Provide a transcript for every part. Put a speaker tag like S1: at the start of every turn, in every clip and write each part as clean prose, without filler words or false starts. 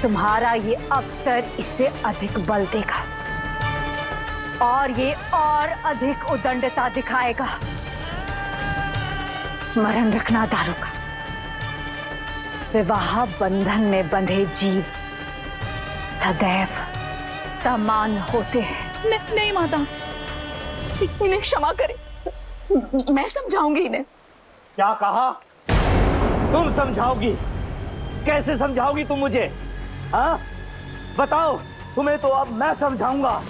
S1: तुम्हारा ये अवसर इससे अधिक बल देगा और ये और अधिक उदंडता दिखाएगा। स्मरण रखना दारुका, विवाह बंधन में बंधे जीव सदैव समान होते हैं।
S2: नहीं माता, इन्हें क्षमा करें, मैं समझाऊंगी इन्हें।
S3: क्या कहा? तुम समझाओगी? कैसे समझाओगी तुम मुझे? हाँ बताओ, तुम्हें तो अब मैं समझाऊंगा।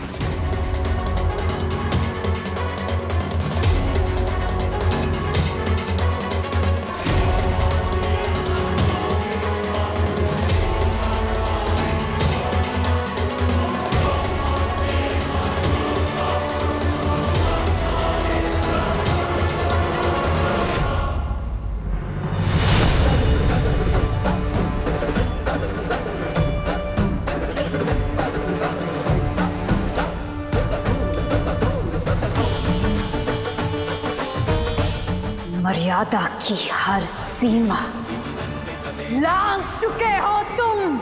S1: मर्यादा की हर सीमा लांघ चुके हो तुम।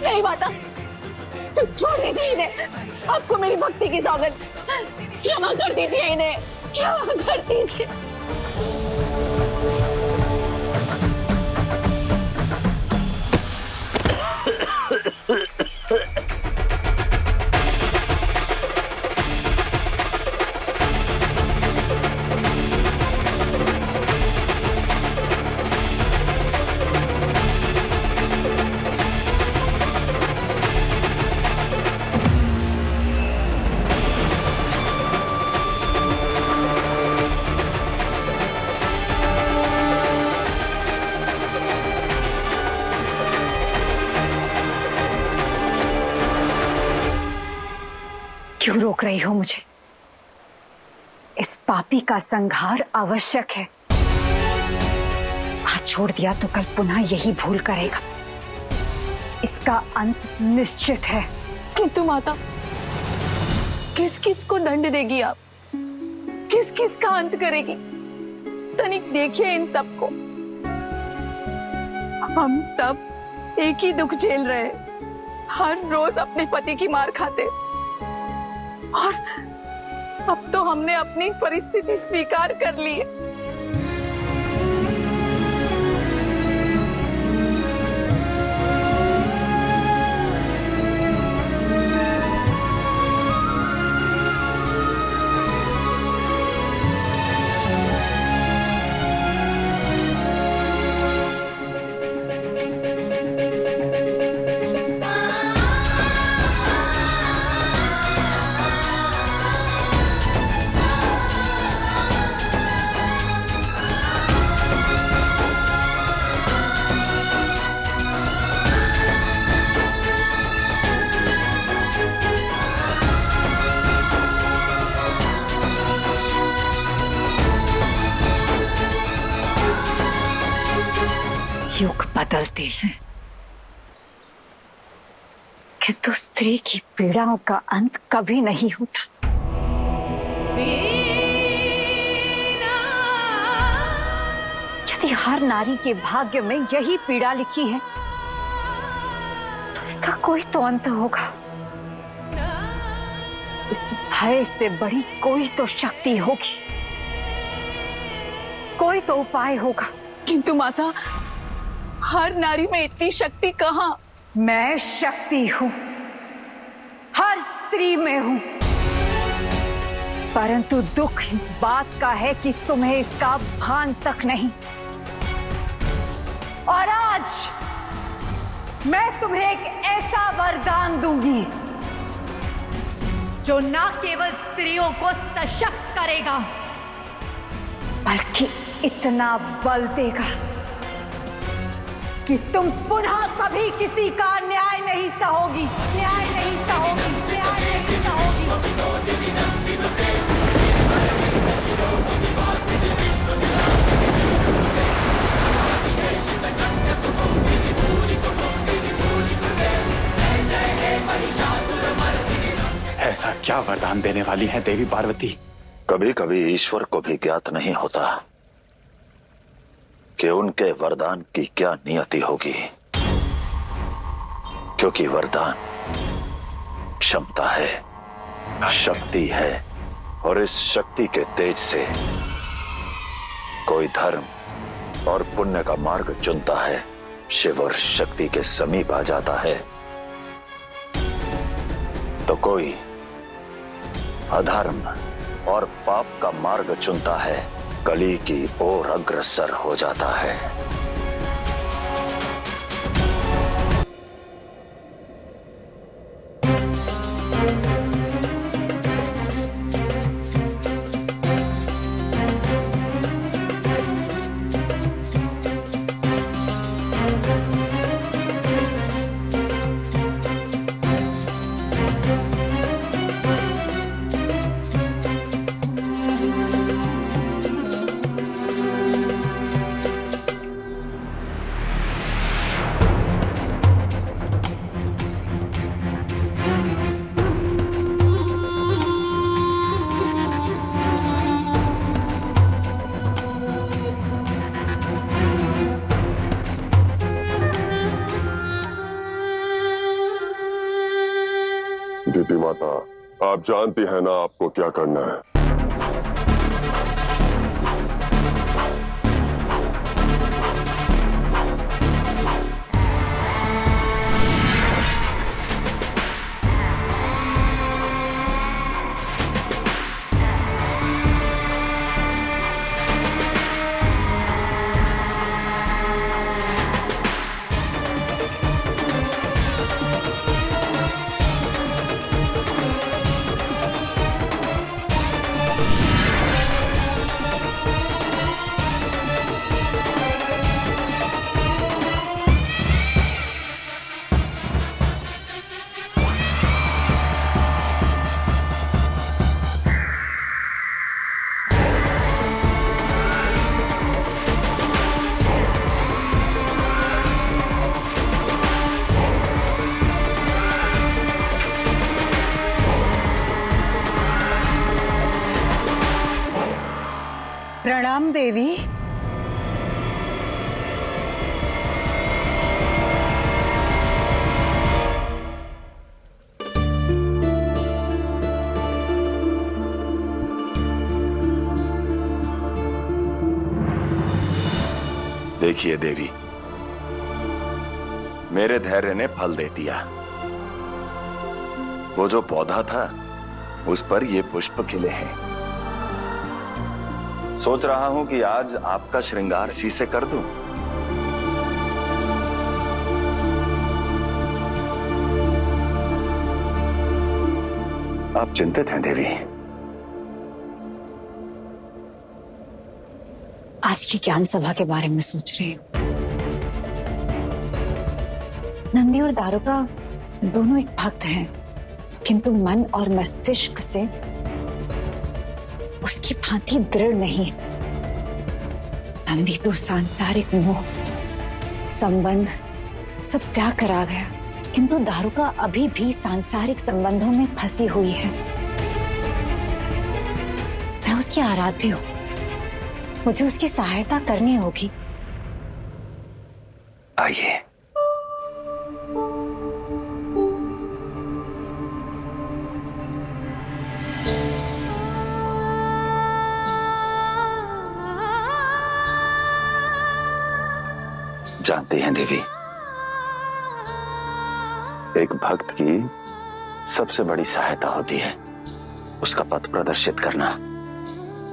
S2: नहीं माता, तुम छोड़ दीजिए इन्हें, आपको मेरी भक्ति की सौगंध। क्षमा कर दीजिए इन्हें, क्षमा कर दीजिए।
S1: क्यों रोक रही हो मुझे? इस पापी का संहार आवश्यक है। आज छोड़ दिया तो कल पुनः यही भूल करेगा। इसका अंत निश्चित है।
S2: किंतु माता, किस किस को दंड देगी आप? किस किस का अंत करेगी? तनिक देखिए इन सबको। हम सब एक ही दुख झेल रहे हैं, हर रोज अपने पति की मार खाते, और अब तो हमने अपनी परिस्थिति स्वीकार कर ली है।
S1: युग बदलते हैं, किंतु स्त्री की पीड़ाओं का अंत कभी नहीं होता। यदि हर नारी के भाग्य में यही पीड़ा लिखी है, तो इसका कोई तो अंत होगा। इस भय से बड़ी कोई तो शक्ति होगी, कोई तो उपाय होगा।
S2: किंतु माता, हर नारी में इतनी शक्ति कहाँ?
S1: मैं शक्ति हूं, हर स्त्री में हूं, परंतु दुख इस बात का है कि तुम्हें इसका भान तक नहीं। और आज मैं तुम्हें एक ऐसा वरदान दूंगी जो न केवल स्त्रियों को सशक्त करेगा, बल्कि इतना बल देगा कि तुम पुनः कभी किसी का न्याय नहीं सहोगी, न्याय नहीं सहोगी, न्याय नहीं सहोगी।
S4: ऐसा क्या वरदान देने वाली है देवी पार्वती?
S5: कभी कभी ईश्वर को भी ज्ञात नहीं होता कि उनके वरदान की क्या नियति होगी, क्योंकि वरदान क्षमता है, शक्ति है, और इस शक्ति के तेज से कोई धर्म और पुण्य का मार्ग चुनता है, शिव और शक्ति के समीप आ जाता है, तो कोई अधर्म और पाप का मार्ग चुनता है, कली की ओर अग्रसर हो जाता है।
S6: दीदी माता, आप जानती हैं ना आपको क्या करना है।
S7: प्रणाम देवी।
S5: देखिए देवी, मेरे धैर्य ने फल दे दिया। वो जो पौधा था उस पर ये पुष्प खिले हैं। सोच रहा हूं कि आज आपका श्रृंगार इसी से कर दूं। आप चिंतित हैं देवी?
S8: आज की ज्ञान सभा के बारे में सोच रही हूँ। नंदी और दारुका दोनों एक भक्त हैं, किंतु मन और मस्तिष्क से उसकी भांति दृढ़ नहीं है। नंदी तो सांसारिक मोह, संबंध सब त्याग कर आ गया, किंतु दारुका अभी भी सांसारिक संबंधों में फंसी हुई है। मैं उसकी आराध्य हूं, मुझे उसकी सहायता करनी होगी।
S5: आइए। जानते हैं देवी, एक भक्त की सबसे बड़ी सहायता होती है उसका पथ प्रदर्शित करना,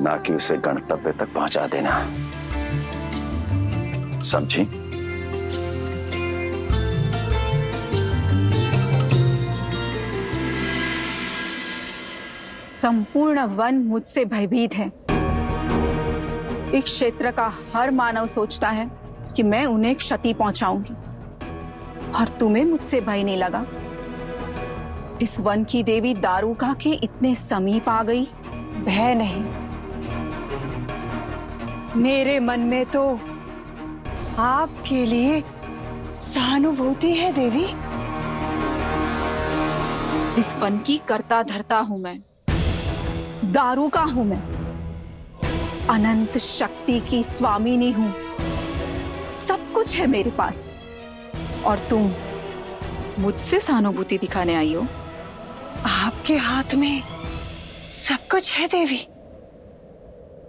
S5: ना कि उसे गंतव्य तक पहुंचा देना। समझी?
S2: संपूर्ण वन मुझसे भयभीत है। इस क्षेत्र का हर मानव सोचता है कि मैं उन्हें क्षति पहुंचाऊंगी, और तुम्हें मुझसे भय नहीं लगा। इस वन की देवी दारुका के इतने समीप आ गई।
S7: भय नहीं, मेरे मन में तो आपके लिए सहानुभूति है देवी।
S2: इस वन की कर्ता धर्ता हूं मैं, दारुका हूं मैं, अनंत शक्ति की स्वामिनी हूं। सब कुछ है मेरे पास, और तुम मुझसे सहानुभूति दिखाने आई हो।
S7: आपके हाथ में सब कुछ है देवी,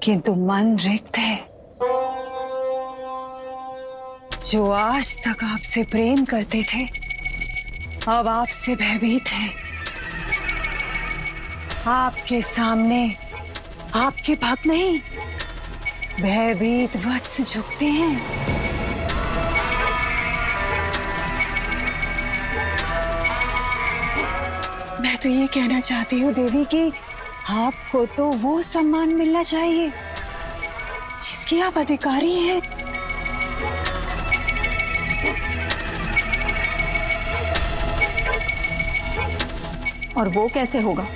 S7: किंतु मन रिक्त है। जो आज तक आपसे प्रेम करते थे, अब आपसे भयभीत है। आपके सामने आपके भक्त नहीं, भयभीत वत्स झुकते हैं। मैं तो ये कहना चाहती हूँ देवी कि आपको तो वो सम्मान मिलना चाहिए जिसकी आप अधिकारी हैं।
S2: और वो कैसे होगा?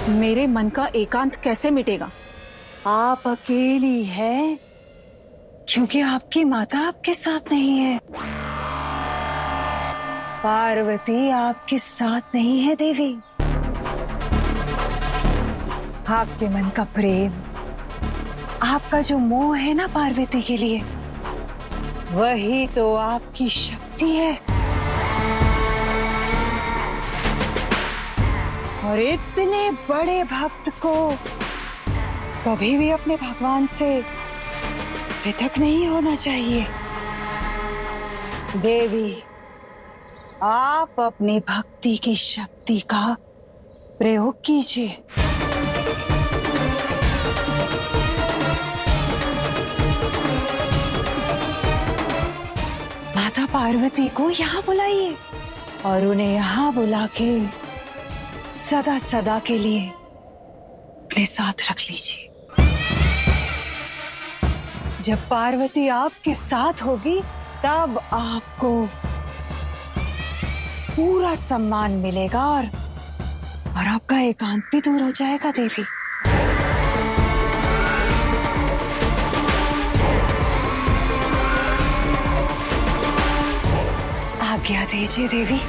S2: मेरे मन का एकांत कैसे मिटेगा?
S7: आप अकेली हैं क्योंकि आपकी माता आपके साथ नहीं है। पार्वती आपके साथ नहीं है देवी। आपके मन का प्रेम, आपका जो मोह है ना पार्वती के लिए, वही तो आपकी शक्ति है। और इतने बड़े भक्त को कभी भी अपने भगवान से पृथक नहीं होना चाहिए। देवी, आप अपनी भक्ति की शक्ति का प्रयोग कीजिए। माता पार्वती को यहाँ बुलाइए और उन्हें यहाँ बुला के सदा सदा के लिए अपने साथ रख लीजिए। जब पार्वती आपके साथ होगी, तब आपको पूरा सम्मान मिलेगा और आपका एकांत भी दूर हो जाएगा देवी। आज्ञा दीजिए देवी।